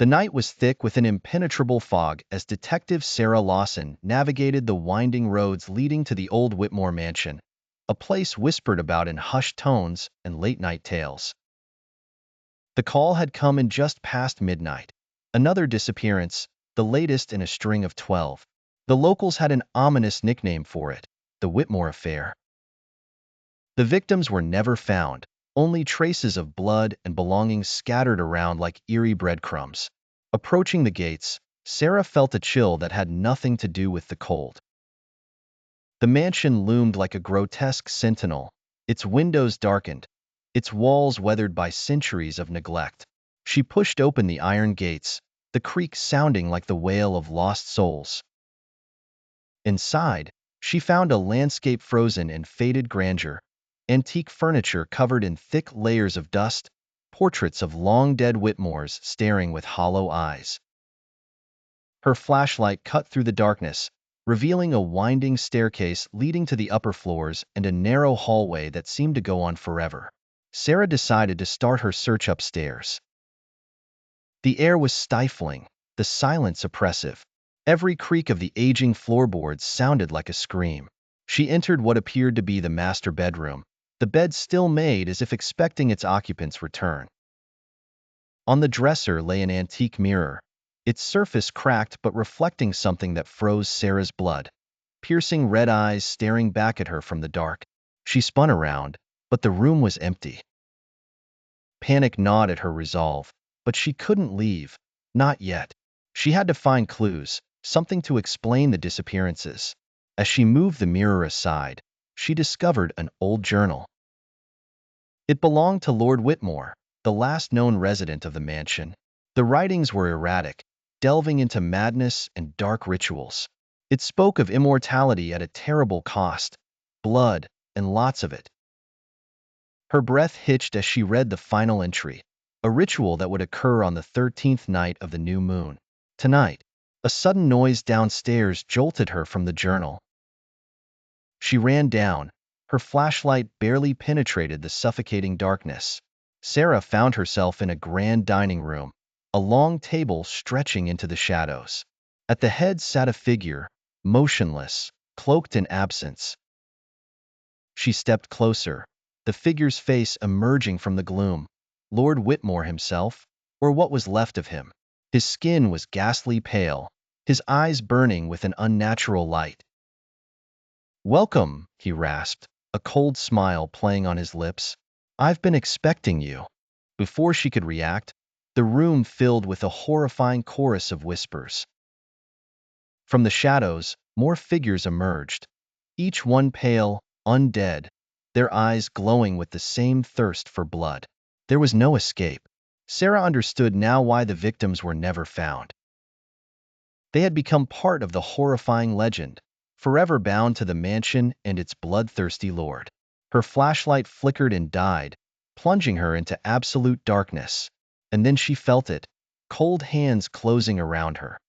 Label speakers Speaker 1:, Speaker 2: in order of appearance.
Speaker 1: The night was thick with an impenetrable fog as Detective Sarah Lawson navigated the winding roads leading to the old Whitmore Mansion, a place whispered about in hushed tones and late-night tales. The call had come in just past midnight. Another disappearance, the latest in a string of 12. The locals had an ominous nickname for it, the Whitmore Affair. The victims were never found, only traces of blood and belongings scattered around like eerie breadcrumbs. Approaching the gates, Sarah felt a chill that had nothing to do with the cold. The mansion loomed like a grotesque sentinel, its windows darkened, its walls weathered by centuries of neglect. She pushed open the iron gates, the creak sounding like the wail of lost souls. Inside, she found a landscape frozen in faded grandeur, antique furniture covered in thick layers of dust, portraits of long-dead Whitmores staring with hollow eyes. Her flashlight cut through the darkness, revealing a winding staircase leading to the upper floors and a narrow hallway that seemed to go on forever. Sarah decided to start her search upstairs. The air was stifling, the silence oppressive. Every creak of the aging floorboards sounded like a scream. She entered what appeared to be the master bedroom, the bed still made as if expecting its occupant's return. On the dresser lay an antique mirror, its surface cracked but reflecting something that froze Sarah's blood. Piercing red eyes staring back at her from the dark. She spun around, but the room was empty. Panic gnawed at her resolve, but she couldn't leave, not yet. She had to find clues, something to explain the disappearances. As she moved the mirror aside, she discovered an old journal. It belonged to Lord Whitmore, the last known resident of the mansion. The writings were erratic, delving into madness and dark rituals. It spoke of immortality at a terrible cost, blood, and lots of it. Her breath hitched as she read the final entry, a ritual that would occur on the 13th night of the new moon. Tonight, a sudden noise downstairs jolted her from the journal. She ran down. Her flashlight barely penetrated the suffocating darkness. Sarah found herself in a grand dining room, a long table stretching into the shadows. At the head sat a figure, motionless, cloaked in absence. She stepped closer, the figure's face emerging from the gloom. Lord Whitmore himself, or what was left of him. His skin was ghastly pale, his eyes burning with an unnatural light. "Welcome," he rasped, a cold smile playing on his lips. "I've been expecting you." Before she could react, the room filled with a horrifying chorus of whispers. From the shadows, more figures emerged, each one pale, undead, their eyes glowing with the same thirst for blood. There was no escape. Sarah understood now why the victims were never found. They had become part of the horrifying legend, forever bound to the mansion and its bloodthirsty lord. Her flashlight flickered and died, plunging her into absolute darkness. And then she felt it, cold hands closing around her.